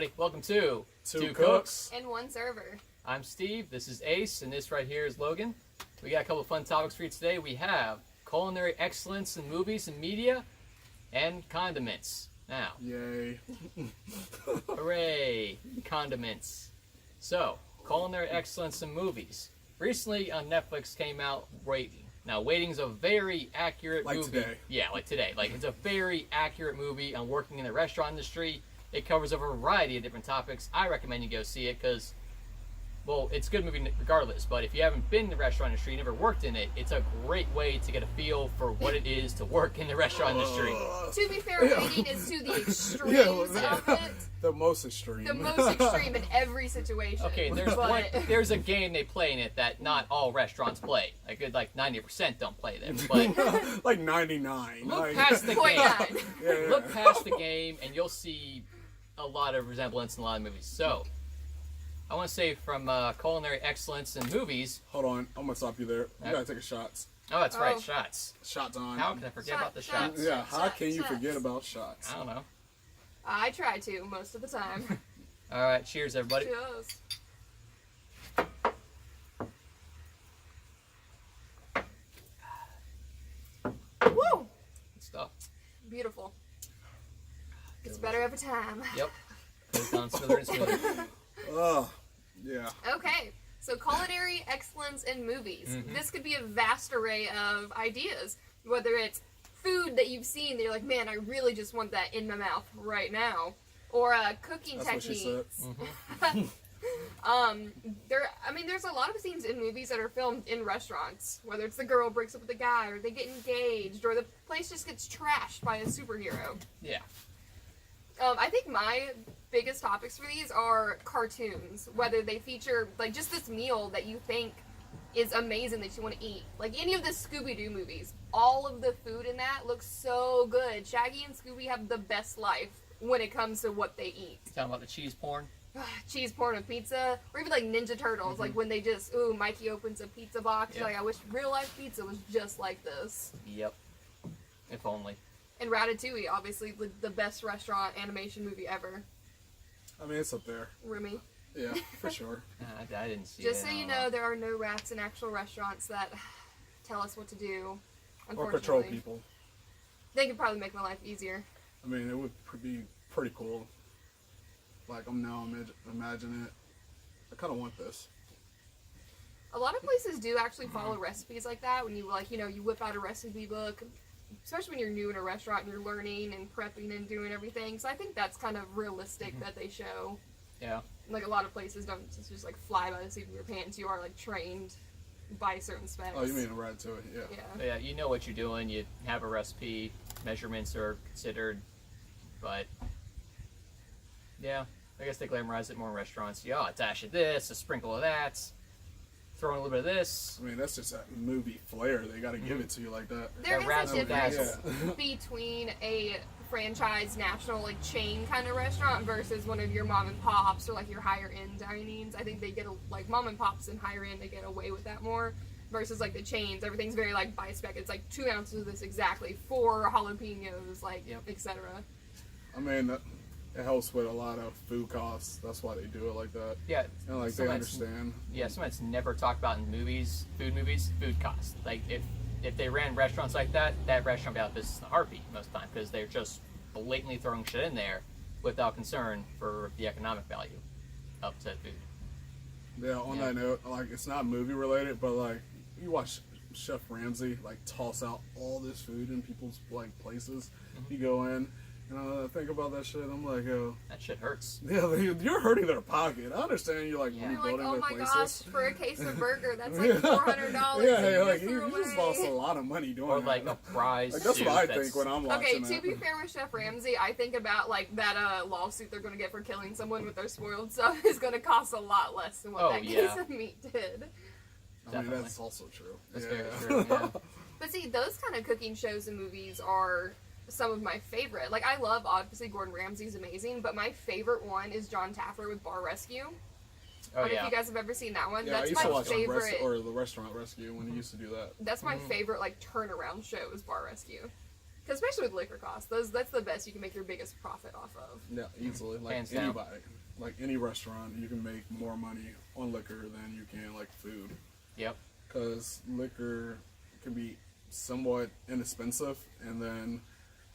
everybody. Welcome to Two Cooks and one server. I'm Steve, this is Ace, and this right here is Logan. We got a couple of fun topics for you today. We have culinary excellence in movies and media, and condiments. Now, Yay. hooray, condiments. So, culinary excellence in movies. Recently on Netflix came out Waiting. Now, Waiting's a very accurate movie. Today. Yeah, like today. Like, it's a very accurate movie on working in the restaurant industry. It covers a variety of different topics. I recommend you go see it because, well, it's a good movie regardless, but if you haven't been in the restaurant industry, never worked in it, it's a great way to get a feel for what it is to work in the restaurant industry. To be fair, Waiting is to the extremes of it. The most extreme. The most extreme in every situation. Okay, there's a game they play in it that not all restaurants play. Like 90% don't play them. But like 99. look past the Point game. nine. Yeah. Look past the game, and you'll see a lot of resemblance in a lot of movies. So, I want to say from culinary excellence in movies. Hold on, I'm gonna stop you there. You Yep. gotta take a shots. Oh, that's right, Oh. shots. Shots on. How can I forget about the shots? Yeah, how Shots, can you shots. forget about shots? I don't know. I try to most of the time. All right, cheers, everybody. Cheers. Woo! Good stuff. Beautiful. It's better every time. Yep. Goes down smoother and smoother. Oh, yeah. Okay, so culinary excellence in movies. Mhm. This could be a vast array of ideas, whether it's food that you've seen that you're like, man, I really just want that in my mouth right now, or cooking That's what she techniques. said. There's a lot of scenes in movies that are filmed in restaurants, whether it's the girl breaks up with the guy, or they get engaged, or the place just gets trashed by a superhero. Yeah. I think my biggest topics for these are cartoons, whether they feature like just this meal that you think is amazing that you want to eat. Like any of the Scooby-Doo movies, all of the food in that looks so good. Shaggy and Scooby have the best life when it comes to what they eat. Talking about the cheese porn. Cheese porn with pizza, or even like Ninja Turtles, like when they just, Mikey opens a pizza box, Yep. like I wish real life pizza was just like this. Yep. If only. And Ratatouille, obviously the best restaurant animation movie ever. I mean, it's up there. Remy. Yeah, for sure. I didn't see Just it. so you know, there are no rats in actual restaurants that tell us what to do. Or Unfortunately, control people. They could probably make my life easier. I mean, it would be pretty cool. Like, I'm now imagining it. I kind of want this. A lot of places do actually follow recipes like that. When you you whip out a recipe book, especially when you're new in a restaurant and you're learning and prepping and doing everything. So I think that's kind of realistic that they show. Yeah. Like a lot of places don't just like fly by the seat of your pants. You are like trained by certain specs. Oh, you mean right to it? Yeah. Yeah. But yeah, you know what you're doing. You have a recipe. Measurements are considered. But, yeah, I guess they glamorize it more in restaurants. Yeah, a dash of this, a sprinkle of that, throw in a little bit of this. I mean, that's just that movie flair. They got to give it to you like that. There That is razzle a difference dazzle. between a franchise national like chain kind of restaurant versus one of your mom and pops or like your higher end dinings. I think they get like mom and pops and higher end, they get away with that more versus like the chains. Everything's very like by spec. It's like 2 ounces of this exactly, 4 jalapenos, like Yep. etc. I mean, it helps with a lot of food costs. That's why they do it like that. Yeah. And like some they that's- understand. Yeah, something that's never talked about in movies, food costs. Like, if they ran restaurants like that, that restaurant would be out of business in a heartbeat most of the time because they're just blatantly throwing shit in there without concern for the economic value of said food. Yeah, on Yeah. that note, like it's not movie related, but like you watch Chef Ramsay like toss out all this food in people's like places. You go in, and I think about that shit. I'm like, yo, That shit hurts. yeah, you're hurting their pocket. I understand you're like Yeah. You're like, rebuilding oh their my places. gosh, for a case of burger, that's like $400. Yeah, that you like just you threw just away. lost a lot of money doing Or that. like a prize Like, that's soup what I that's- think when I'm Okay, watching to it. be fair with Chef Ramsay, I think about like that lawsuit they're going to get for killing someone with their spoiled stuff is going to cost a lot less than what Oh, that yeah. case of meat did. I mean, Definitely. that's also true. That's yeah. very true, yeah. But see, those kind of cooking shows and movies are some of my favorite. Like, I love, obviously, Gordon Ramsay's amazing, but my favorite one is John Taffer with Bar Rescue. Oh, I don't know yeah. if you guys have ever seen that one. Yeah, I That's used to my watch favorite. or the Restaurant Rescue when he used to do that. That's my favorite, like, turnaround show is Bar Rescue. especially with liquor costs. That's the best you can make your biggest profit off of. Yeah, easily. Like Hands down. anybody, like any restaurant, you can make more money on liquor than you can like food. Yep. Because liquor can be somewhat inexpensive, and then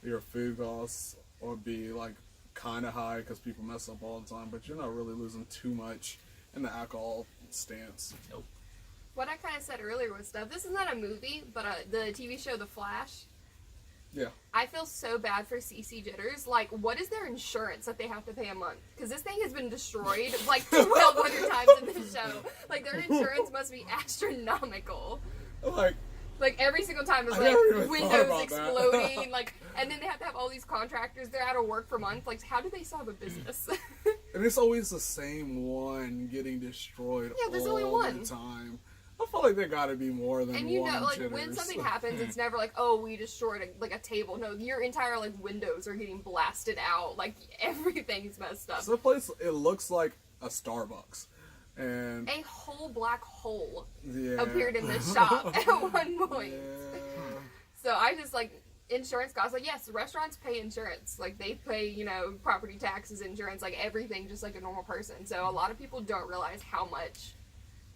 your food costs will be like kind of high because people mess up all the time. But you're not really losing too much in the alcohol stance. Nope. What I kind of said earlier with stuff, this is not a movie, but the TV show The Flash. Yeah. I feel so bad for CC Jitters. Like, what is their insurance that they have to pay a month? Because this thing has been destroyed like 1,200 times in this show. Like, their insurance must be astronomical. Like every single time it's I never even like thought windows about exploding, that. like, and then they have to have all these contractors. They're out of work for months. Like, how do they still have a business? And it's always the same one getting destroyed Yeah, there's all only one. the time. I feel like there got to be more than And one. you know, like when jitters. something happens, it's never like, oh, we destroyed a table. No, your entire like windows are getting blasted out. Like everything's messed up. So the place, it looks like a Starbucks, and A whole black hole yeah. appeared in this shop at one point. Yeah. So I just like insurance costs. Like yes, restaurants pay insurance. Like they pay, you know, property taxes, insurance, like everything, just like a normal person. So a lot of people don't realize how much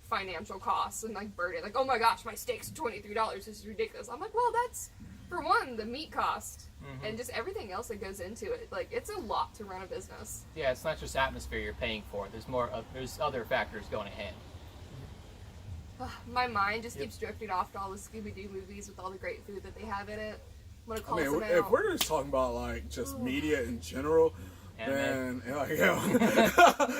financial costs and like burden. Like, oh my gosh, my steak's $23. This is ridiculous. I'm like, well, that's for one the meat cost and just everything else that goes into it. Like it's a lot to run a business. Yeah, it's not just atmosphere you're paying for. There's other factors going in hand. My mind just keeps drifting off to all the Scooby-Doo movies with all the great food that they have in it. I'm gonna I call mean, some if out. we're just talking about like just media in general, Anime. then like, yeah.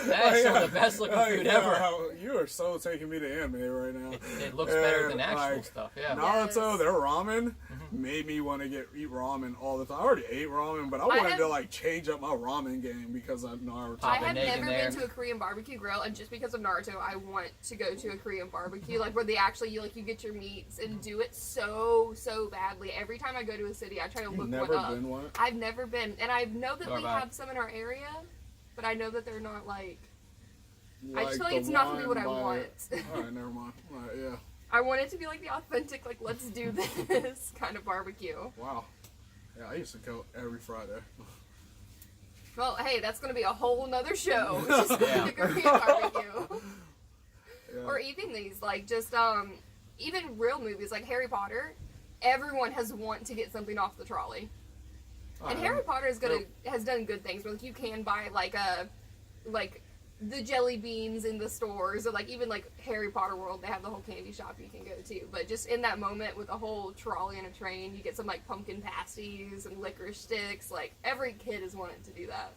That's some of the best looking food ever. You are so taking me to anime right now. It looks better than And, actual like, stuff. Yeah. Naruto, Yes. their ramen made me want to eat ramen all the time. I already ate ramen, but I wanted to like change up my ramen game because of Naruto. I Pop have an egg in never there. been to a Korean barbecue grill, and just because of Naruto, I want to go to a Korean barbecue, like where they actually you get your meats and do it so badly. Every time I go to a city, I try to You've look never one up. been one? I've never been, and I know that Nor we have I. have some in our area, but I know that they're not like. I just feel the like it's not gonna be what I one by- want. All right, never mind. All right, yeah. I want it to be like the authentic, like let's do this kind of barbecue. Wow. Yeah, I used to go every Friday. Well, hey, that's gonna be a whole nother show. Just Yeah. the Korean barbecue. Yeah. Or even these, like just even real movies like Harry Potter. Everyone has want to get something off the trolley, and Harry Potter has done good things. Where like you can buy like the jelly beans in the stores, or like even like Harry Potter World, they have the whole candy shop you can go to. But just in that moment with a whole trolley and a train, you get some like pumpkin pasties and licorice sticks. Like every kid has wanted to do that.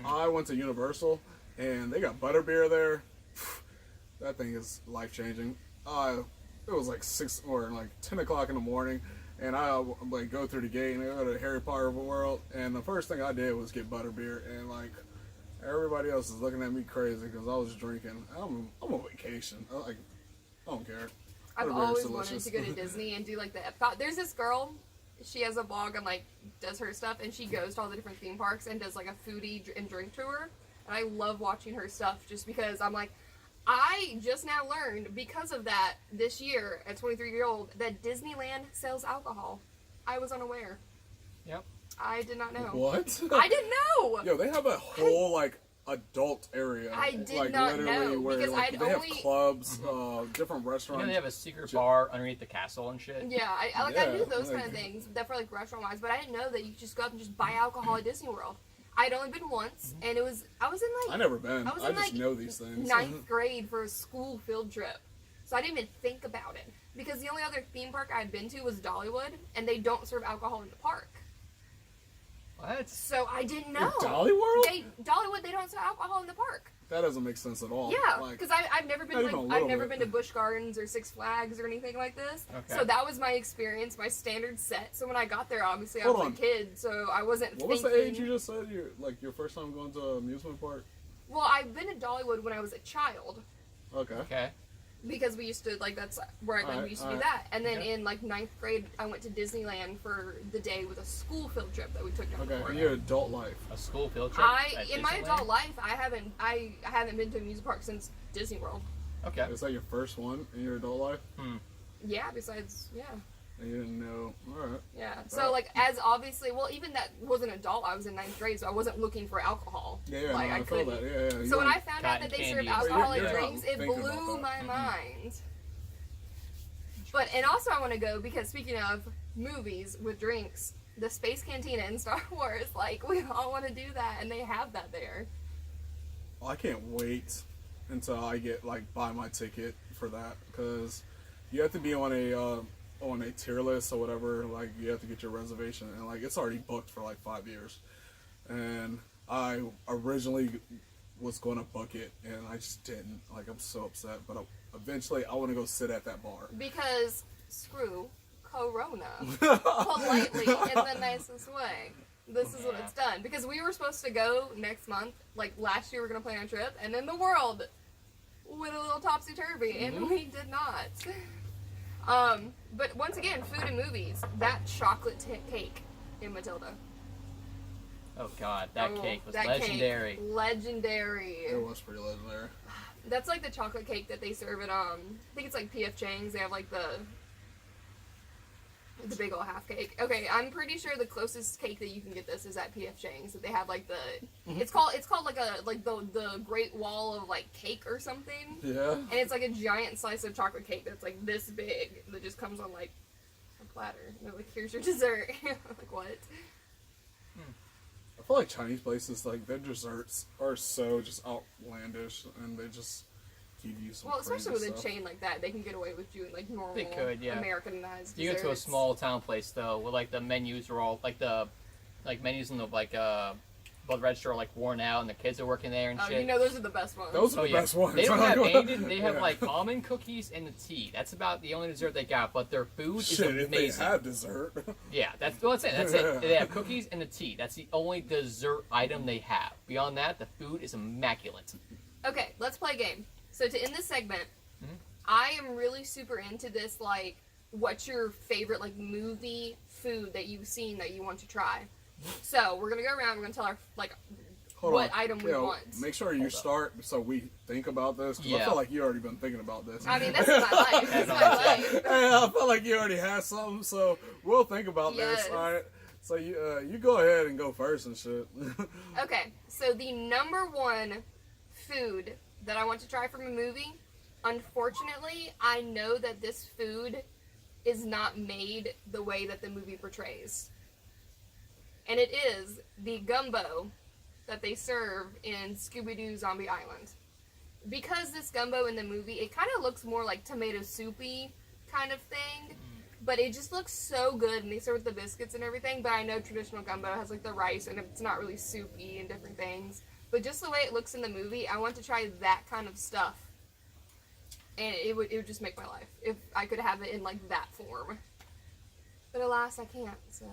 I went to Universal, and they got butterbeer there. That thing is life changing. It was like 6 or like 10 o'clock in the morning, and I like go through the gate and I go to Harry Potter World, and the first thing I did was get butterbeer, and like everybody else is looking at me crazy because I was drinking. I'm on vacation. I don't care. I've Butterbeer is always delicious. wanted to go to Disney and do like the Epcot. There's this girl, she has a blog and like does her stuff, and she goes to all the different theme parks and does like a foodie and drink tour. And I love watching her stuff just because I'm like, I just now learned because of that this year at 23-year-old that Disneyland sells alcohol. I was unaware. Yep. I did not know. What? I didn't know. Yo, they have a whole like adult area. I did like, not literally know, where, because like, I'd they only- have clubs, different You restaurants. know they have a secret bar underneath the castle and shit. Yeah, I Yeah, knew those kind like- of things that for like restaurant wise, but I didn't know that you could just go up and just buy alcohol at Disney World. I'd only been once, and I was in like I never been. I was I in, just like, know these things. ninth grade for a school field trip. So I didn't even think about it. Because the only other theme park I had been to was Dollywood, and they don't serve alcohol in the park. What? So I didn't know. Dolly World? Dollywood, they don't serve alcohol in the park. That doesn't make sense at all. Yeah, Like, because I've never been not even a I've little never bit. been to Busch Gardens or Six Flags or anything like this. Okay. So that was my experience, my standard set. So when I got there, obviously I Hold was on. a kid, so I wasn't. what was thinking, the age you just said? Your first time going to an amusement park? Well, I've been to Dollywood when I was a child. Okay. Okay. Because we used to, like, that's where we used to do Alright. that. And then Okay. in, like, ninth grade, I went to Disneyland for the day with a school field trip that we took down Okay. before. In your adult life. A school field trip. at In my Disneyland? adult life, I haven't been to a music park since Disney World. Okay. Is that your first one in your adult life? Yeah, besides, yeah. You didn't know. All right. Yeah. So like, as obviously, well, even that was an adult. I was in 9th grade, so I wasn't looking for alcohol. Yeah, like no, I feel couldn't. that. Yeah. So when I found out that they serve Cotton candy. alcoholic You're not drinks, it thinking blew about my that. mind. But and also I want to go because speaking of movies with drinks, the Space Cantina in Star Wars, like we all want to do that, and they have that there. I can't wait until I get buy my ticket for that, because you have to be on a tier list or whatever. Like, you have to get your reservation, and it's already booked for 5 years. And I originally was going to book it, and I just didn't. I'm so upset. But eventually, I want to go sit at that bar. Because screw Corona, politely in the nicest way. This is what it's done. Because we were supposed to go next month. Last year we were going to plan a trip, and then the world went a little topsy-turvy, and we did not. But once again, food and movies. That chocolate cake in Matilda. Oh God, that cake was that legendary. Cake, legendary. It was pretty legendary. That's the chocolate cake that they serve at I think it's P.F. Chang's. They have the big old half cake. Okay, I'm pretty sure the closest cake that you can get this is at P.F. Chang's. That they have it's called the Great Wall of cake or something. Yeah. And it's a giant slice of chocolate cake that's this big that just comes on a platter. And they're here's your dessert. What? I feel like Chinese places, their desserts are so just outlandish, and they just give you some Especially crazy with a stuff. chain like that, they can get away with doing normal They could, yeah. Americanized You go to a desserts. small town place though, where the menus are all menus in the the register are worn out, and the kids are working there and Oh, shit. those are the best ones. Those are the best ones. They don't have anything. They have Yeah. almond cookies and the tea. That's about the only dessert they got. But their food is Shit, if they amazing. have dessert. Yeah, that's it. That's it. They have cookies and the tea. That's the only dessert item they have. Beyond that, the food is immaculate. Okay, let's play a game. So to end this segment, I am really super into this, what's your favorite, movie food that you've seen that you want to try? So, we're going to go around, we're going to tell our, Hold what on. item we want. Make sure you start so we think about this, because I Yeah. feel like you already been thinking about this. I mean, this is my life. This is my life. Yeah, I feel like you already have something, so we'll think about Yes. this. All right. So you go ahead and go first and shit. Okay, so the number one food that I want to try from a movie, unfortunately, I know that this food is not made the way that the movie portrays. And it is the gumbo that they serve in Scooby-Doo Zombie Island. Because this gumbo in the movie, it kind of looks more like tomato soupy kind of thing, but it just looks so good, and they serve with the biscuits and everything. But I know traditional gumbo has the rice, and it's not really soupy and different things. But just the way it looks in the movie, I want to try that kind of stuff. And it would just make my life if I could have it in that form. But alas, I can't, so...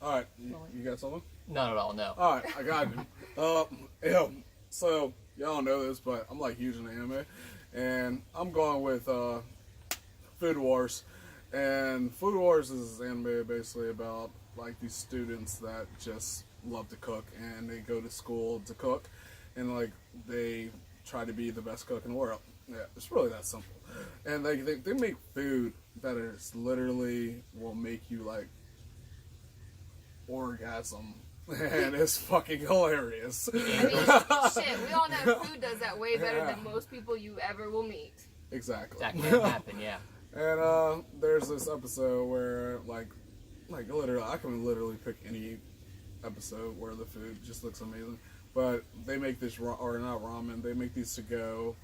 All right, you got something? Not at all, no. All right, I got you. Yeah. So y'all don't know this, but I'm huge into anime, and I'm going with Food Wars. And Food Wars is anime basically about these students that just love to cook, and they go to school to cook, and they try to be the best cook in the world. Yeah, it's really that simple. And they make food that is literally will make you orgasm, and it's fucking hilarious. I mean, shit, we all know food does that way better than most people you ever will meet. Exactly. That can happen, yeah. And there's this episode where literally, I can literally pick any episode where the food just looks amazing. But they make this not ramen. They make these to-go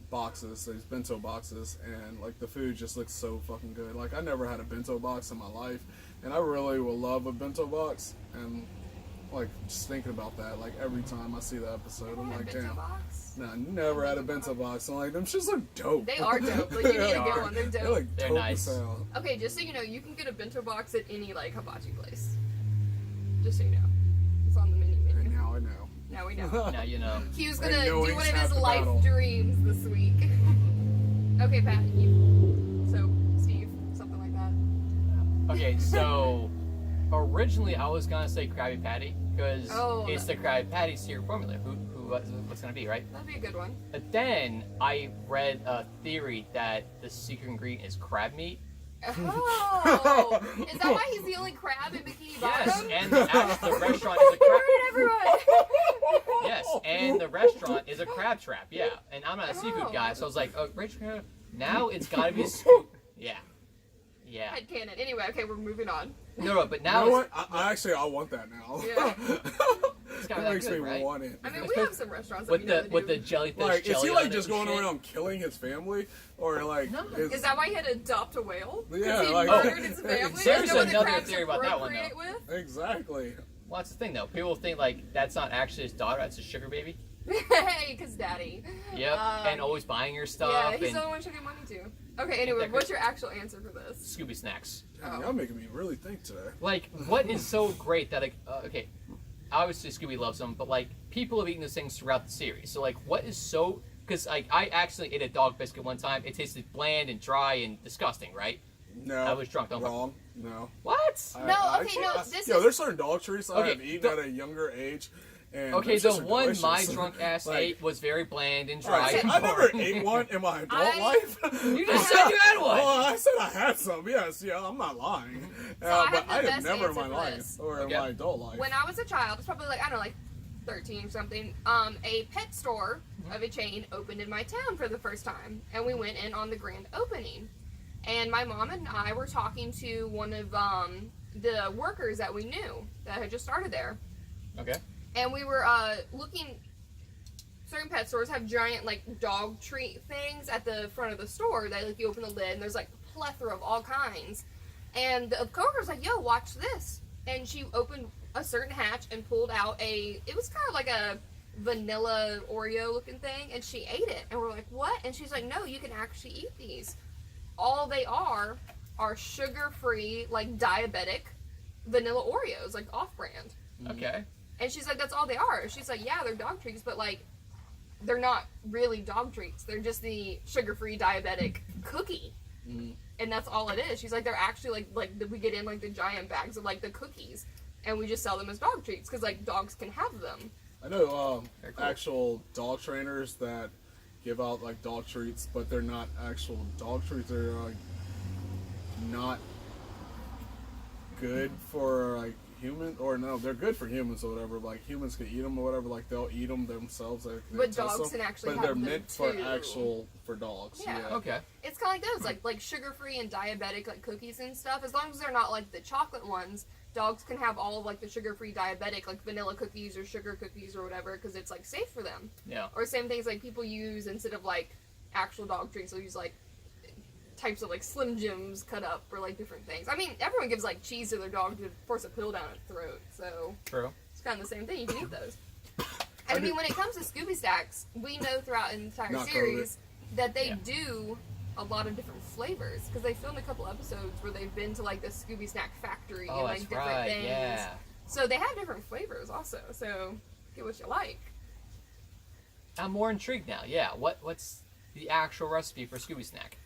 boxes, these bento boxes, and the food just looks so fucking good. I never had a bento box in my life, and I really would love a bento box. And just thinking about that, every time I see the episode, I'm damn. Nah, I never had a bento box. I'm them shits look dope. They are dope. You need to get one. They're They dope. look They're dope nice. as hell. Okay, just so you know, you can get a bento box at any hibachi place. Just so you know, it's on the menu. And now I know. Now we know. Now you know. He was And gonna do knowing's one of half his the life battle. dreams this week. Okay, Pat. So, Steve, something like that. Okay, so originally I was gonna say Krabby Patty because Oh. it's the Krabby Patty cereal formula. Who what's gonna be, right? That'd be a good one. But then I read a theory that the secret ingredient is crab meat. Oh, is that why he's the only crab in Bikini Bottom? Yes, and the restaurant is a crab. Everyone. Yes, and the restaurant is a crab trap. Yeah, and I'm not a seafood guy, so I was like, oh, Rachel, now it's got to be a scoop. Yeah. Headcanon. Anyway, okay, we're moving on. No, but now You know what? I want that now. Yeah. it's That kind of makes good, me right? want it. I mean, we have some restaurants that With we know the that with do. the jellyfish Like, is jelly he on like it just and going shit? around killing his family, or like? No. Is that why he had to adopt a whale? Yeah, he like- murdered his family. There's no other another crabs theory to about that one, procreate though. with? Exactly. Well, that's the thing, though. People think like that's not actually his daughter; that's his sugar baby. Hey, because daddy. Yep, and always buying her stuff. Yeah, he's and the only one she'll give money to. Okay, anyway, what's your actual answer for this? Scooby snacks. Damn, y'all making me really think today. Like, what is so great that, like, okay, obviously Scooby loves them, but, like, people have eaten those things throughout the series. So, like, what is so, because, like, I actually ate a dog biscuit one time. It tasted bland and dry and disgusting, right? No, I was drunk. Don't wrong. No. What? There's certain dog treats I Okay, have eaten at a younger age. And Okay, those the just are one delicious. my drunk ass Like- ate was very bland and All dry. right, so and I never boring. ate one in my adult I- life. You just said you had one. Well, I said I had some. Yes, yeah, I'm not lying. So I have but the I have best never in answer my for life this. or in Okay. my adult life. When I was a child, it's probably like, I don't know, like 13 or something, a pet store of a chain opened in my town for the first time. And we went in on the grand opening. And my mom and I were talking to one of the workers that we knew that had just started there. Okay. And we were looking. Certain pet stores have giant like dog treat things at the front of the store that like you open the lid and there's like a plethora of all kinds. And the coworker was like, "Yo, watch this!" And she opened a certain hatch and pulled out it was kind of like a vanilla Oreo looking thing, and she ate it. And we're like, "What?" And she's like, "No, you can actually eat these. All they are sugar-free, like diabetic vanilla Oreos, like off-brand." Okay. And she's like, "That's all they are." She's like, "Yeah, they're dog treats, but like, they're not really dog treats. They're just the sugar-free diabetic cookie, and that's all it is." She's like, "They're actually like we get in like the giant bags of like the cookies, and we just sell them as dog treats because like dogs can have them." I know Very cool. actual dog trainers that give out like dog treats, but they're not actual dog treats. They're like not good for like humans, or no, they're good for humans or whatever. Like humans can eat them or whatever. Like they'll eat them themselves. Like, they But test dogs them, can actually But have they're them meant too. for dogs. Yeah. Yeah. Okay. It's kind of like those, like sugar-free and diabetic like cookies and stuff. As long as they're not like the chocolate ones, dogs can have all of like the sugar-free diabetic like vanilla cookies or sugar cookies or whatever because it's like safe for them. Yeah. Or same things like people use instead of like actual dog treats, they'll use like types of like Slim Jims cut up or like different things. I mean, everyone gives like cheese to their dog to force a pill down its throat, so True. it's kind of the same thing. You can eat those. And I mean, when it comes to Scooby Stacks, we know throughout the entire Not series that they Yeah. do a lot of different flavors because they filmed a couple episodes where they've been to like the Scooby Snack factory and Oh, like that's different right. things. Yeah. So they have different flavors also. So get what you like. I'm more intrigued now. Yeah. What's the actual recipe for Scooby Snack?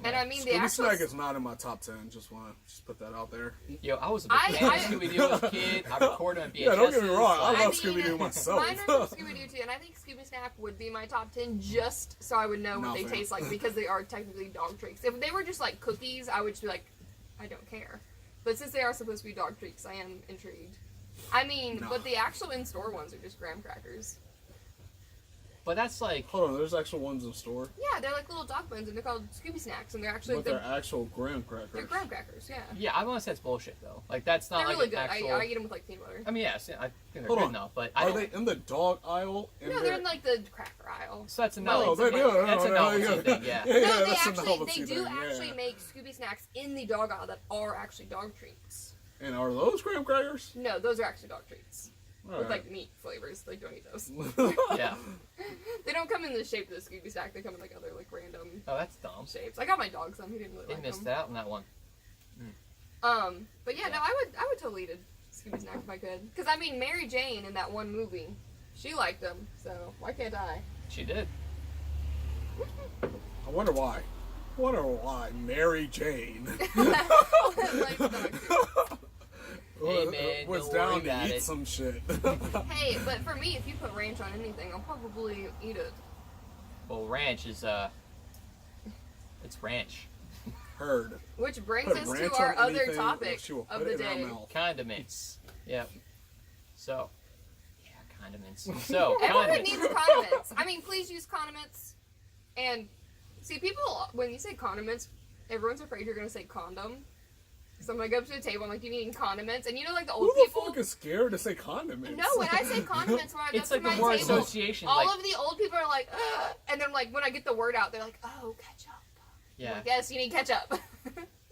And I mean, the Scooby actual Snack is not in my top 10. Just want to put that out there. Yo, I was a big fan of Scooby Doo as a kid. I recorded on VHS. Yeah, don't get me wrong. I I love mean, Scooby Doo myself. Mine are from Scooby Doo too, and I think Scooby Snack would be my top 10 just so I would know what No, they fam. taste like because they are technically dog treats. If they were just like cookies, I would just be like, I don't care. But since they are supposed to be dog treats, I am intrigued. I mean, No. but the actual in-store ones are just graham crackers. But that's like, Hold on, there's actual ones in store. Yeah, they're like little dog bones, and they're called Scooby Snacks, and they're actually But they're actual graham crackers. they're graham crackers. Yeah, yeah, I want to say it's bullshit though. Like that's not they're like really an good. actual. I eat them with like peanut butter. I mean, yes, I think they're Hold good on. enough, but I Are don't. they in the dog aisle? No, they're in like the cracker aisle. So that's a No, novelty. they do. That's a No, novelty yeah. thing. Yeah. Yeah, No, they that's a actually novelty they do thing, actually yeah. make Scooby Snacks in the dog aisle that are actually dog treats. And are those graham crackers? No, those are actually dog treats with Alright. like meat flavors. Like don't eat those. Yeah. They don't come in the shape of the Scooby Snack. They come in like other like random Oh, that's dumb. shapes. I got my dog some. He didn't really They like missed them. out on that one. But yeah, no, I would totally eat a Scooby Snack if I could. Because I mean, Mary Jane in that one movie, she liked them. So why can't I? She did. I wonder why. Mary Jane. Like dog treats. Hey, man, was don't down worry to about eat it. some shit. Hey, but for me, if you put ranch on anything, I'll probably eat it. Well, ranch is it's ranch. Heard. Which brings Put us ranch to our on other anything, topic she will of put the it in her day. mouth. Condiments. Yep. So, yeah, condiments. So, Everyone condiments. needs condiments. I mean, please use condiments. And see, people, when you say condiments, everyone's afraid you're going to say condom. So I'm going to go up to the table, I'm like, do you need any condiments? And you know, like the old Who the people. fuck is scared to say condiments? No, when I say condiments, when I go It's to like my the word table, association. all Like, of the old people are like, ugh. And then, like, when I get the word out, they're like, oh, ketchup. I'm yeah, like, yes, you need ketchup.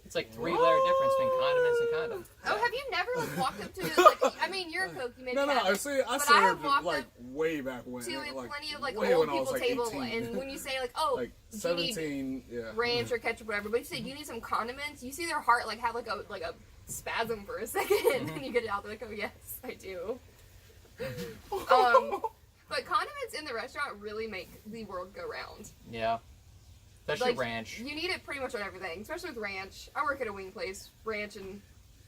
it's like 3-letter difference between condiments and condom. Oh, have you never like walked up to like? I mean, you're a cook. You maybe No, haven't. I see. I But I have served walked like up way back when. to like, plenty of like way old when I was, people like, table, 18. and when you say like, oh, like do you need 17, yeah. ranch or ketchup, or whatever, but you say, do you need some condiments? You see their heart like have like a spasm for a second, and you get it out. They're like, oh yes, I do. But condiments in the restaurant really make the world go round. Yeah. Especially Like, ranch. You need it pretty much on everything, especially with ranch. I work at a wing place. Ranch and,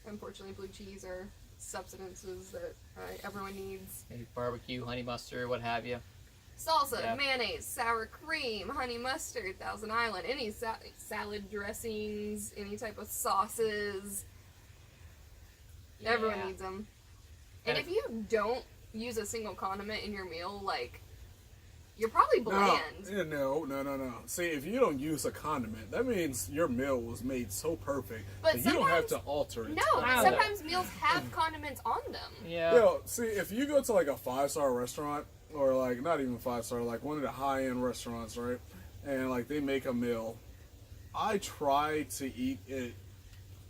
unfortunately, blue cheese are substances that everyone needs. Maybe barbecue, honey mustard, what have you. Salsa, Yeah. mayonnaise, sour cream, honey mustard, Thousand Island, any salad dressings, any type of sauces. Everyone Yeah. needs them. And And if you don't use a single condiment in your meal, like, you're probably bland. No. See, if you don't use a condiment, that means your meal was made so perfect But that you don't have to sometimes- alter it. No, Wow. sometimes meals have condiments on them. Yeah. Yo, see, if you go to like a 5-star restaurant, or like not even 5-star, like one of the high-end restaurants, right? And like they make a meal, I try to eat it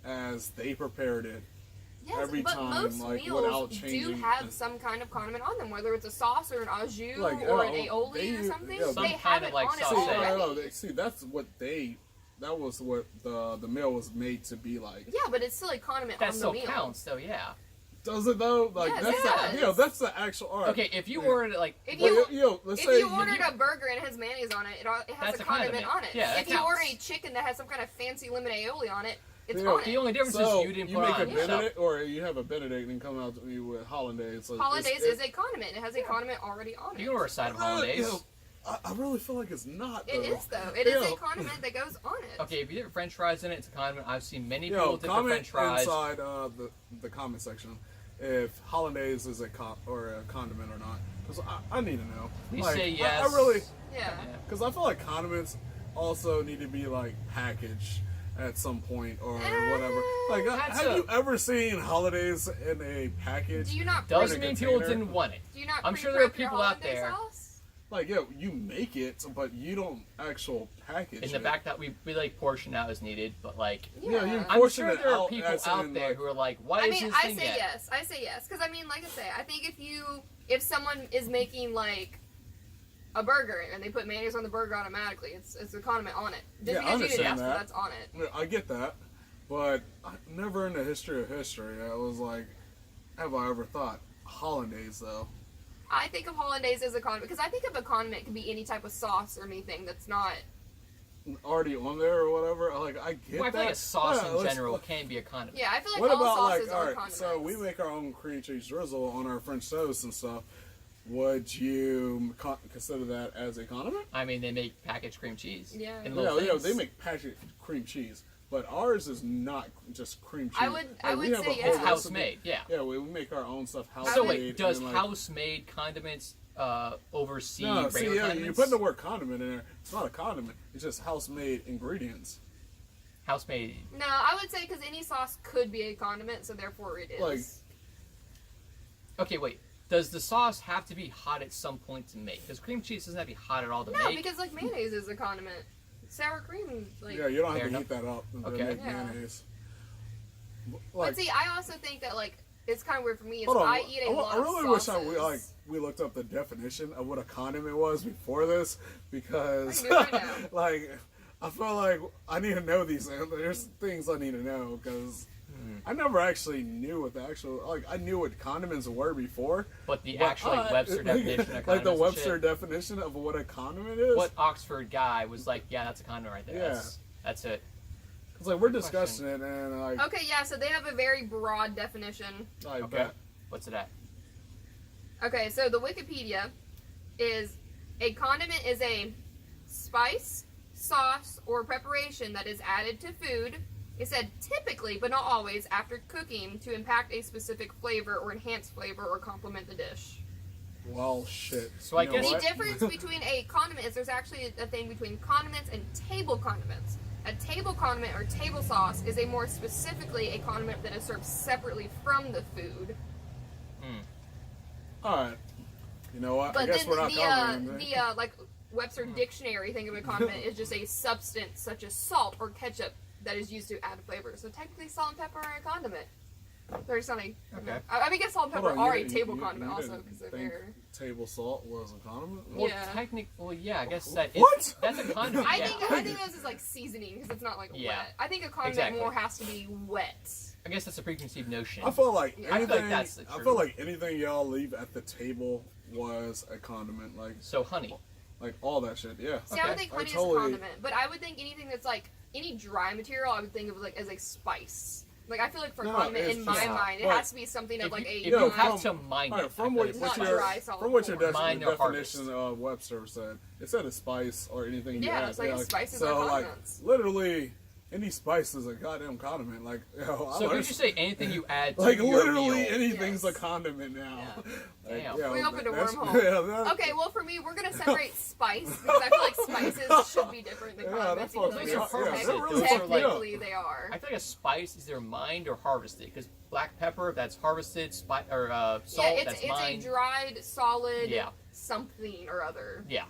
as they prepared it. Yes, Every but time, most like, meals without do changing- have some kind of condiment on them, whether it's a sauce or an au jus Like, or an they aioli or use- something. yeah, Some they kind have of, it like, on it sauce. already. See, that's what that was what the meal was made to be like. Yeah, but it's still a condiment That on the still meal. counts, though, yeah. Does it though? Like Yes, that's it the, does. that's the actual art. Okay, if you Yeah. ordered it like... If Well, you let's if say you ordered a burger and it has mayonnaise on it, it has That's a a condiment condiment. on it. Yeah, that if you order a counts. chicken that has some kind of fancy lemon aioli on it, it's Yeah. on The it. only difference so is you didn't you put make it a on yourself. Benedict, or you have a Benedict and come out to me with hollandaise. So Hollandaise it's- is a condiment. It has a condiment already on You it. can order a side of hollandaise. you know, I really feel like it's not. It though. is though. It is Yeah. a condiment that goes on it. Okay, if you dip French fries in it, it's a condiment. I've seen many Yo, people dip the comment French fries. inside the comment section if hollandaise is a condiment or not, because I need to know. You Like, say yes. I really, Yeah. because I feel like condiments also need to be like packaged at some point or whatever. Like, That's have a- you ever seen hollandaise in a package? Do you not Doesn't in a mean people container? didn't want it. Do you not I'm sure there are pre-prep your people out hollandaise there- sauce? Like, yo, you make it, but you don't actual package In the it. fact that we like portion out as needed, but like... Yeah, you I'm portion sure it there are out people as out in, there like- who are like, why I is mean, this I thing say yet? yes. I say yes because I mean, like I say, I think if someone is making like a burger and they put mayonnaise on the burger automatically, it's a condiment on it. Just Yeah, I because you didn't understand ask for that. that's on it. Yeah, I get that, but never in the history of history, I was like, have I ever thought hollandaise though? I think of hollandaise as a condiment because I think of a condiment can be any type of sauce or anything that's not. Already on there or whatever. Like, I get Well, I that. feel like a sauce Yeah, in let's- general can be a condiment. Yeah, I feel like What all about sauces like, are alright, condiments. so we make our own cream cheese drizzle on our French toast and stuff. Would you consider that as a condiment? I mean, they make packaged cream cheese. Yeah. In Yeah, little things. they make packaged cream cheese, but ours is not just cream cheese. I would we say have a yes. whole It's house recipe. made, yeah. Yeah, we make our own stuff house So made. wait, does and, like, house-made condiments oversee No, regular see, yeah, condiments? you're putting the word condiment in there. It's not a condiment. It's just house-made ingredients. House-made. No, I would say because any sauce could be a condiment, so therefore it is. Like- Okay, wait. Does the sauce have to be hot at some point to make? Because cream cheese doesn't have to be hot at all to no, make. because like mayonnaise is a condiment. Sour cream, like. Yeah, you don't have Fair to enough. heat that up and then Okay. make Yeah. mayonnaise. But Like, see, I also think that like it's kind of weird for me. Is hold on. I eat a lot I really of wish sauces. we looked up the definition of what a condiment was before this, because I can do it right now. like I feel like I need to know these things. There's things I need to know because I never actually knew what the actual I knew what condiments were before. But the but actual like, Webster definition of condiments like the and Webster shit. definition of what a condiment is. What Oxford guy was like, yeah, that's a condiment right there. Yeah. That's it. It's like we're discussing it, and like, Okay, yeah, so they have a very broad definition. I Okay. bet. What's it at? Okay, so the Wikipedia is a condiment is a spice, sauce, or preparation that is added to food. It said typically, but not always, after cooking to impact a specific flavor or enhance flavor or complement the dish. Well, shit. So I You know guess- The what? difference between a condiment is there's actually a thing between condiments and table condiments. A table condiment or table sauce is a more specifically a condiment that is served separately from the food. All right. You know what? I But guess then we're not covering the anything. like Webster dictionary thing of a condiment is just a substance such as salt or ketchup that is used to add flavor. So technically, salt and pepper are a condiment. They're something. Okay. I mean, I guess salt and Hold pepper on, are you- a table you- condiment you also didn't because they're think very. Table salt was a condiment? Well, Yeah. well, yeah, I guess that is. What? That's a condiment. I yeah. think this is like seasoning because it's not like Yeah. wet. I think a condiment Exactly. more has to be wet. I guess that's a preconceived notion. I feel like Yeah. I anything. feel like that's the I truth. feel like anything y'all leave at the table was a condiment. So honey. Like all that shit. Yeah. See, I would Okay. think I honey is totally- a condiment, but I would think anything that's like any dry material, I would think of like as a spice. Like I feel like for No, condiment, it's in my just- mind, it but has to be something of If like you, a. if Yo, you have from- to mind All right, it, from I what, feel not it's your dry, solid from what your form. Mine or definition of Webster said, it said a spice or anything. you Yeah, add. it's like spices so are like condiments. literally any spice is a goddamn condiment. Like yo, So I if you just say anything you add to like your literally meal, anything's Yes. a condiment now. Yeah. Like, Damn. yo, We opened a that's- wormhole. Yeah, that- Okay, well for me, we're gonna separate spice because I feel like spices should be different than Yeah, condiments. that even fucks though me they're up. Yeah, that really fucks me up. technically they are. I feel like a spice is either mined or harvested. Because black pepper, that's harvested. Salt, Yeah, that's it's a mined. dried, solid Yeah. something or other. Yeah.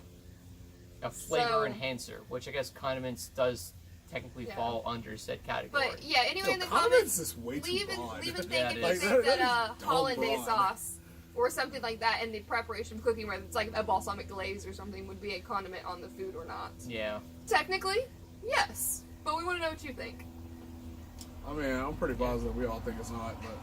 A flavor So- enhancer, which I guess condiments does technically Yeah. fall under said category. But yeah, anyway, Yo, in the condiments comments, is way too leave broad. it Yeah, thinking it you is. think That that is dumb hollandaise broad. sauce or something like that in the preparation of cooking, whether it's like a balsamic glaze or something, would be a condiment on the food or not. yeah. Technically, yes, but we want to know what you think. I mean, I'm pretty positive we all think it's not, but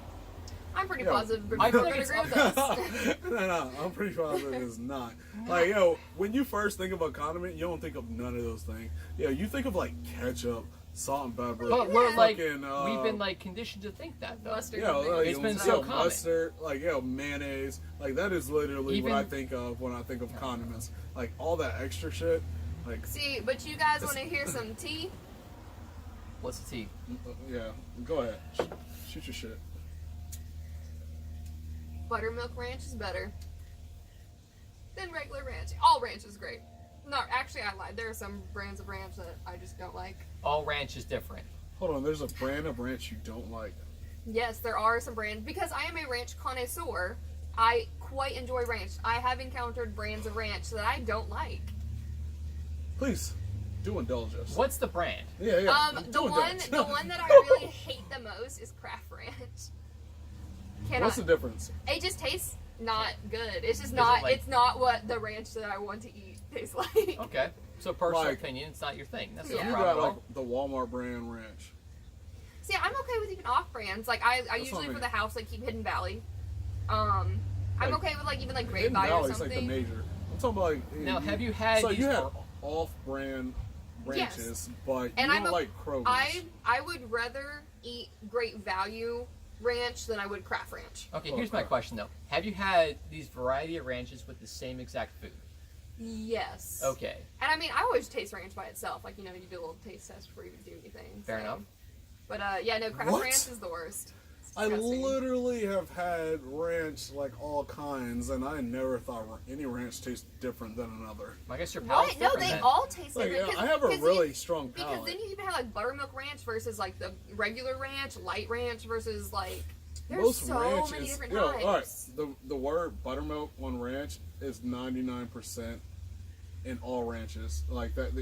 I'm pretty Yeah. positive I you're think gonna it's- agree with us. no, I'm pretty positive it's not. Like, yo, when you first think of a condiment, you don't think of none of those things. Yeah, you think of like ketchup, salt and pepper. But we're like, fucking, we've been like conditioned to think that though. Mustard. yeah, like, It's been yo, so common. mustard, like yo, mayonnaise, like that is literally Even- what I think of when I think of condiments. Like all that extra shit, like See, but you guys want to hear some tea? What's the tea? yeah. Go ahead, shoot your shit. Buttermilk ranch is better than regular ranch. All ranch is great. No, actually, I lied. There are some brands of ranch that I just don't like. All ranch is different. Hold on, there's a brand of ranch you don't like. Yes, there are some brands. Because I am a ranch connoisseur, I quite enjoy ranch. I have encountered brands of ranch that I don't like. Please, do indulge us. Um, What's the brand? Yeah. The do one indulge. the one that I really hate the most is Kraft Ranch. Cannot. What's the difference? It just tastes not good. It's just Is it not. like- it's not what the ranch that I want to eat tastes like. Okay. So personal Like- opinion, it's not your thing. That's Yeah. no You problem. got like the Walmart brand ranch. See, I'm okay with even off brands. Like I what usually I mean. for the house like keep Hidden Valley. I'm Like, okay with like even like Great Hidden Value or Valley's like the something. major. I'm talking about like. Now, have you had So these you have for- off-brand Yes. ranches, but you And don't I'm like Kroger's. I would rather eat Great Value ranch than I would Kraft Ranch. Okay, here's my question though. Have you had these variety of ranches with the same exact food? Yes. Okay, And I mean, I always taste ranch by itself. Like, you know, you do a little taste test before you do anything. fair so. enough. But yeah, no, Kraft What? Ranch is the worst. It's I disgusting. literally have had ranch like all kinds, and I never thought any ranch tastes different than another. I guess your palate's What? No, different they then. all taste Like, different. I have a 'cause really you- strong Because palate. then you even have like buttermilk ranch versus like the regular ranch, light ranch versus like. There's Most so ranch many is, different yo, types. all right. The word buttermilk on ranch is 99% in all ranches. Like that,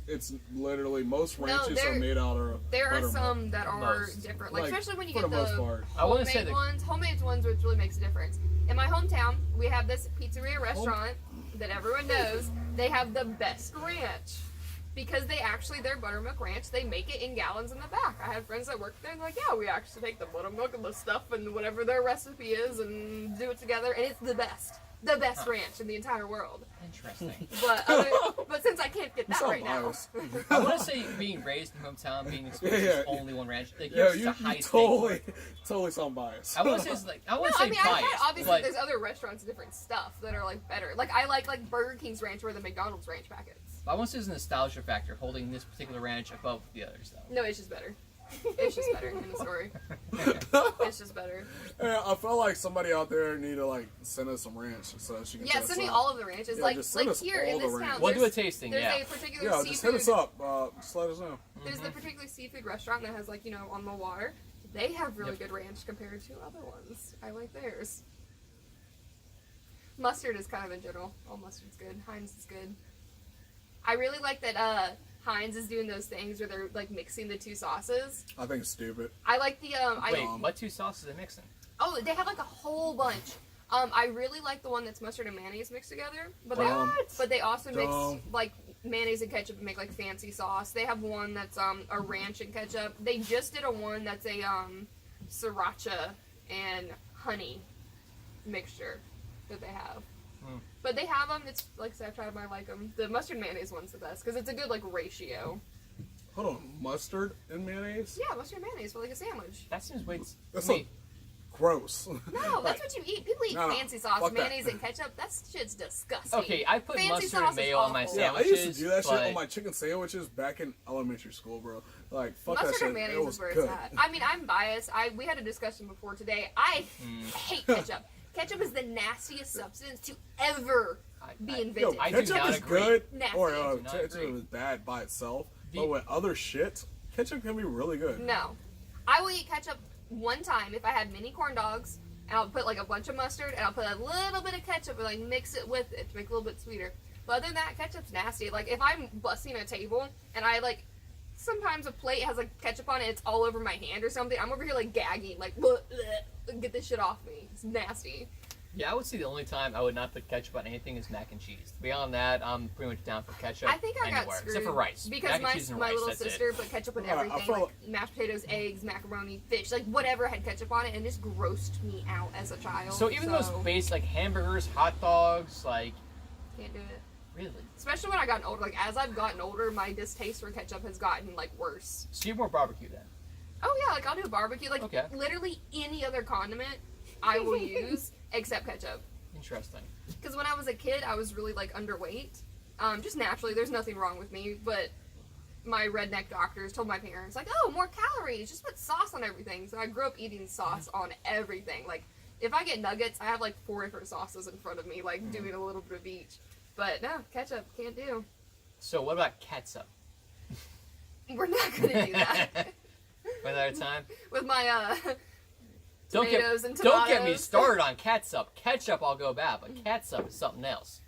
it's literally most No, ranches are there- made out of There are buttermilk. some that are Most. different, like, Like, especially when you for get the most part. I wanna say homemade that- ones. Homemade ones, which really makes a difference. In my hometown, we have this pizzeria restaurant that everyone knows. They have the best ranch. because their buttermilk ranch, they make it in gallons in the back. I had friends that work there and they're like, yeah, we actually take the buttermilk and the stuff and whatever their recipe is and do it together, and it's the best. The best ranch in the entire world. Interesting. But since I can't get that right now. I want to say being raised in hometown, being exposed to only one ranch, like, Yeah, you're just a high totally sound biased. I want to say it's like, I want to say I've biased, had, obviously but there's other restaurants and different stuff that are like better. Like I like Burger King's ranch or the McDonald's ranch packets. I want to say there's a nostalgia factor holding this particular ranch above the others, though. No, it's just better. It's just better in the story. It's just better. Yeah, I feel like somebody out there need to like send us some ranch so she can. Yeah, send me all of the ranches. Yeah, like just send us here all in the this ranch. town. We'll do a tasting, There's yeah. a particular Yeah, seafood. just hit us up. Just let us know. There's the particular seafood restaurant that has like on the water. They have really good ranch compared to other ones. I like theirs. Mustard is kind of in general. All mustard's good. Heinz is good. I really like that Heinz is doing those things where they're like mixing the two sauces. I think it's stupid. I like the Wait, what two sauces are they mixing? Oh, they have like a whole bunch. I really like the one that's mustard and mayonnaise mixed together, but they also mix like mayonnaise and ketchup and make like fancy sauce. They have one that's a ranch and ketchup. They just did a one that's a sriracha and honey mixture that they have. But they have them. It's like I said, I've tried them. I like them. The mustard mayonnaise one's the best because it's a good like ratio. Hold on, mustard and mayonnaise? Yeah, mustard and mayonnaise for like a sandwich. That seems way. That's so gross. No, that's what you eat. People eat fancy sauce, mayonnaise, and ketchup. That shit's disgusting. Okay, I put Fancy mustard sauce and is mayo on my awful. Yeah, I sandwiches. used to do that shit but on my chicken sandwiches back in elementary school, bro. Like, fuck Mustard that shit. and mayonnaise It was is where good. it's at. I mean, I'm biased. We had a discussion before today. I hate ketchup. Ketchup is the nastiest substance to ever be invented. Yo, I do ketchup not is agree. good, Nasty. or I do not ketchup agree. is bad by itself. But with other shit, ketchup can be really good. No. I will eat ketchup one time if I had mini corn dogs, and I'll put like a bunch of mustard, and I'll put a little bit of ketchup and like mix it with it to make it a little bit sweeter. But other than that, ketchup's nasty. Like if I'm busting a table and I like sometimes a plate has like ketchup on it, it's all over my hand or something. I'm over here like gagging, like bleh, bleh, get this shit off me. It's nasty. Yeah, I would say the only time I would not put ketchup on anything is mac and cheese. Beyond that, I'm pretty much down for ketchup. I think I got anywhere, screwed except for rice. because mac and cheese and my rice, little that's sister it. put ketchup on Yeah, I everything, feel like mashed potatoes, eggs, macaroni, fish, like whatever had ketchup on it, and this grossed me out as a child. So even those base like hamburgers, hot dogs, like can't do it. really. Especially when I gotten older. Like as I've gotten older, my distaste for ketchup has gotten like worse. So you're more barbecue then. Oh yeah, like I'll do barbecue, like Okay. literally any other condiment I will use except ketchup. Interesting. Because when I was a kid, I was really like underweight. Just naturally, there's nothing wrong with me, but my redneck doctors told my parents like, "Oh, more calories. Just put sauce on everything." So I grew up eating sauce on everything. Like if I get nuggets, I have like 4 different sauces in front of me, like doing a little bit of each. But no, ketchup can't do. So what about ketchup? We're not gonna do that Another time. with my Don't tomatoes and don't get me tomatoes. started on ketchup. Ketchup I'll go bad, but ketchup is something else.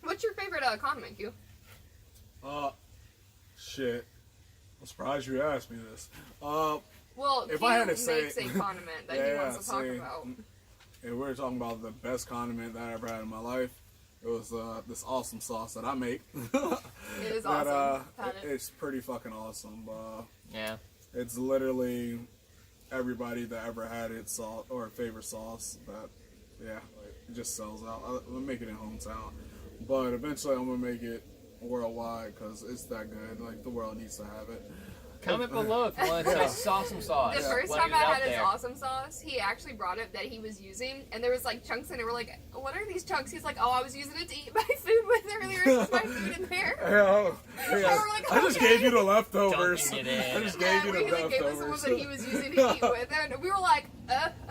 What's your favorite condiment, Q? Shit. I'm surprised you asked me this. Well, If Q I had to say- makes a condiment that he wants to talk about. If we were talking about the best condiment that I ever had in my life, it was this awesome sauce that I make. It is that, awesome. Had it. It's pretty fucking awesome. Yeah. It's literally everybody that ever had it sauce or favorite sauce that, yeah, like, it just sells out. I'm gonna make it in hometown, but eventually I'm gonna make it worldwide because it's that good. Like the world needs to have it. Comment below if you want to taste awesome sauce. The first Let time it I out had his there. awesome sauce, he actually brought it that he was using, and there was like chunks in it. We're like, "What are these chunks?" He's like, "Oh, I was using it to eat my food with earlier. There's my food in there." I just gave you the leftovers. Dunking it in. I just gave you the he like gave us the ones leftovers. that he was using to eat with, and we were like,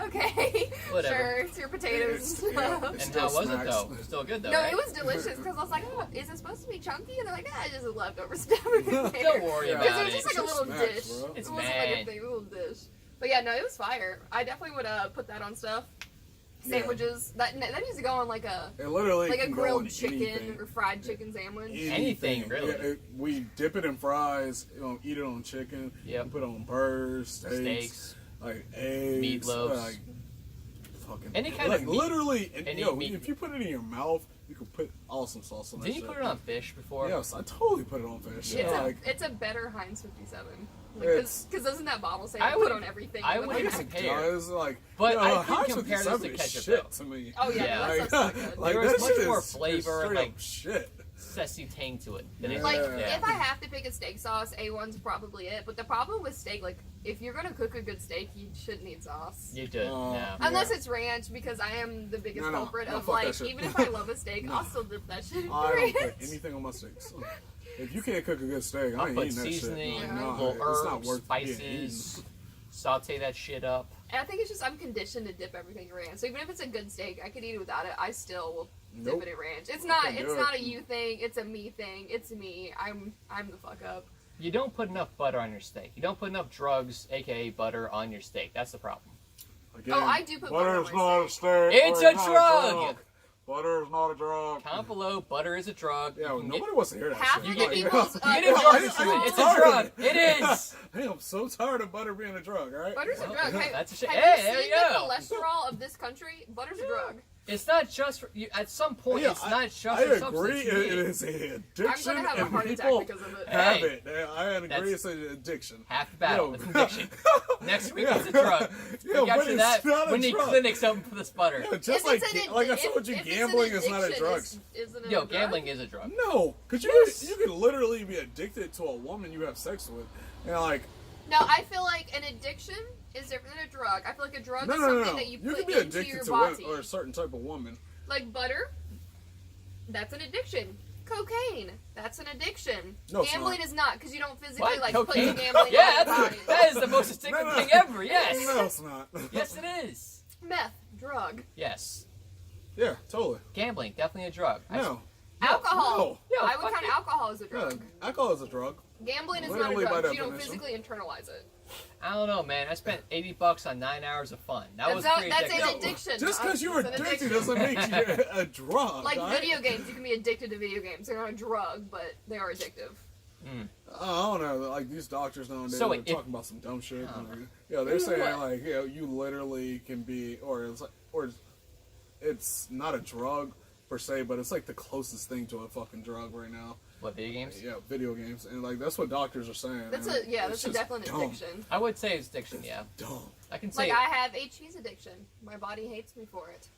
okay, Whatever. sure, it's your potatoes and Yeah, stuff." it's And still how was it smacks. though? It was still good though, No, right? it was delicious because I was like, "Oh, is it supposed to be chunky?" And they're like, "Nah, it's just leftover stuff in there." Don't worry Yeah. about Because it was it. just like a little Smacks, dish. bro. It It's wasn't like a mad. thing, a little dish. But yeah, no, it was fire. I definitely would put that on stuff. Yeah. Sandwiches. That needs to go on like a It literally like a can go grilled on chicken anything. or fried chicken sandwich. Anything, really. Yeah, we dip it in fries. Eat it on chicken. Yep. Put it on burgers, Steaks. like eggs, Meatloafs. like fucking Any kind like of meat. literally. And, Any yo, meat. if you put it in your mouth, You could put awesome sauce on that Didn't you shit. put it on fish before? Yes, I totally put it on fish. It's, Like, it's a better Heinz 57. It's- Because doesn't that bottle say I put wouldn't- on everything? I With wouldn't the guess Heinz? it compare. does, like, But I Heinz couldn't compare this 57 to is ketchup, shit though. to me. Oh yeah, Yeah. no, Like, that stuff's not good. like There that was much shit more is flavor, straight like- up shit. Zesty tang to it. Than Yeah. Like, yeah. if I have to pick a steak sauce, A1's probably it. But the problem with steak, like, if you're gonna cook a good steak, you shouldn't need sauce. You did. Oh. Yeah. Unless it's ranch, because I am the biggest No, no, culprit no, of, fuck that like, shit. even if I love a steak, No. I'll still dip that shit in I don't ranch. put anything on my steaks. If you can't cook a good steak, I I'll ain't put eating that shit. seasoning, Like, Yeah. no, little it's not herbs, worth being spices, eaten. saute that shit up. And I think it's just I'm conditioned to dip everything in ranch. So even if it's a good steak, I could eat it without it. I still will Nope. dip it in ranch. It's not. Can't do It's it. not a you thing. It's a me thing. It's me. I'm the fuck up. You don't put enough butter on your steak. You don't put enough drugs, aka butter, on your steak. That's the problem. Again, Oh, I do put butter on butter's my not a steak. steak. It's or a not drug. Butter is not a drug. Comment below, butter is a drug. Yeah, You can nobody wants to hear that Half shit. of the Like, people's Get, get Yeah, enjoyed I- I'm it's a tired. drug. It is. I am so tired of butter being a drug, alright? Butter's a Well, drug. Have, that's a shit. have Hey, you there seen you the go. cholesterol of this country? Butter's a drug. It's not just for you. At some point, Yeah, it's not just I a agree. substance. It You need it. is an addiction, I'm gonna have a and heart attack people because of it. have Hey. it. I agree. That's- It's an addiction. Half the battle. Yo. It's addiction. Next week Yeah. it's a drug. Yeah, we got but to it's that. not a We need drug. clinics open for this butter. Yeah, just If like it's an like I addi- told you, if it's an gambling is not a addiction, drug. isn't it Yo, a drug? gambling is a drug. No, because Yes. you can literally be addicted to a woman you have sex with, and like No, I feel like an addiction is different than a drug. I feel like a drug no, is no, something no, no. that you You put can be into addicted your to body. or a certain type of woman. Like butter, that's an addiction. Cocaine, that's an addiction. No, it's Gambling not. is not because you don't physically What? like Cocaine? put the gambling Yeah, in your body. that is the most addictive No, no. thing ever. Yes. No, it's not. Yes, it is. Meth, drug. Yes. Yeah, totally. Gambling, definitely a drug. No. Alcohol. No. Yo, I would fuck count it. alcohol as a Yeah, drug. alcohol is a drug. Gambling is Literally not a by drug 'cause you don't definition. physically internalize it. I don't know, man. I spent $80 on 9 hours of fun. That was That's pretty an addictive. addiction. Just because you're It's an addicted addiction. doesn't make you a drug. Like right? video games, you can be addicted to video games. They're not a drug, but they are addictive. I don't know. Like these doctors nowadays So are wait, if- talking about some dumb shit. Oh. And, they're saying What? like, you literally can be, or it's like, or it's not a drug per se, but it's like the closest thing to a fucking drug right now. What, video games? Yeah, video games, and like that's what doctors are saying. That's and a yeah, it's that's a just definite dumb. addiction. I would say it's addiction, yeah. Dumb. I can say Like I have a cheese addiction. My body hates me for it.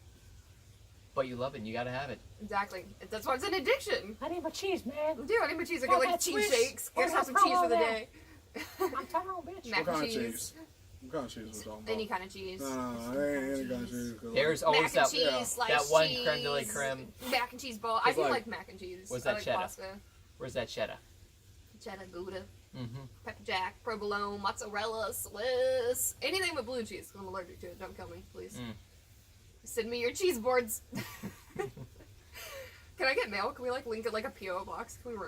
but you love it and you gotta have it. Exactly. That's why it's an addiction. I need my cheese, man. Dude, I need my cheese. I Well, get like that's cheese Swiss. shakes. Where's Gotta have that some cheese promo for the there? day. I'm telling you, bitch. Mac What and kind of cheese. cheese? What kind of cheese was talking about? Any kind of cheese. No, ain't any kind of cheese. 'cause, There's like, always Mac and that, cheese, sliced that one cheese, creme de la creme. mac and cheese ball. I It's do like- like mac and cheese. Where's I that like cheddar? pasta. Where's that cheddar? Cheddar, Gouda, Mm-hmm. pepper jack, provolone, mozzarella, Swiss. Anything with blue cheese, 'cause I'm allergic to it. Don't kill me, please. Mm. Send me your cheese boards. Can I get mail? Can we like link it like a PO box? Can we?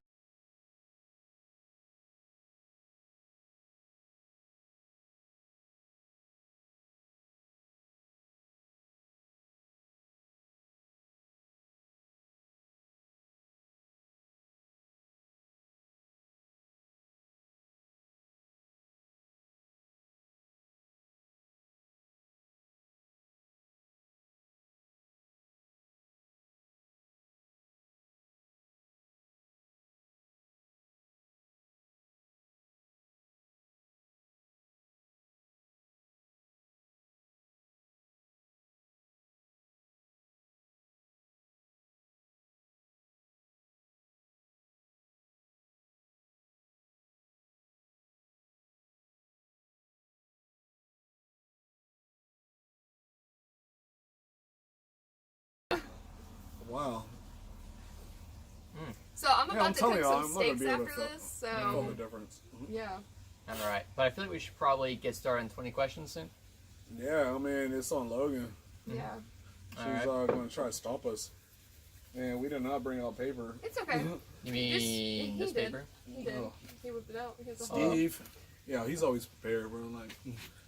wow. So I'm Yeah, about I'm to telling cook you, some I'm not gonna steaks be able to after feel- this. Feel So the difference. yeah. All right, but I feel like we should probably get started on 20 questions soon. Yeah, I mean it's on Logan. Yeah. She's All right. going to try to stop us, and we did not bring out paper. It's okay. You mean he this did. paper? He did. Oh. He whipped it out. He has a whole- Steve, yeah, he's always prepared, bro. Like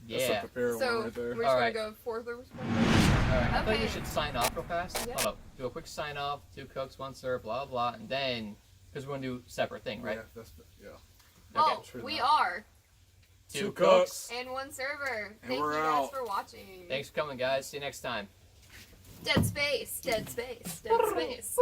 that's a Yeah. prepared So one right there. we're just All gonna right. go fourth or All right, I think we Okay. should sign off real fast. Yeah. Hold up. Do a quick sign off. 2 cooks, 1 serve, blah blah, and then because we're gonna do separate thing, right? Yeah, that's yeah. Oh, true we that. are. 2 cooks. cooks. And one server. And Thank we're you guys out. for watching. Thanks for coming, guys. See you next time. Dead space, dead space, dead space.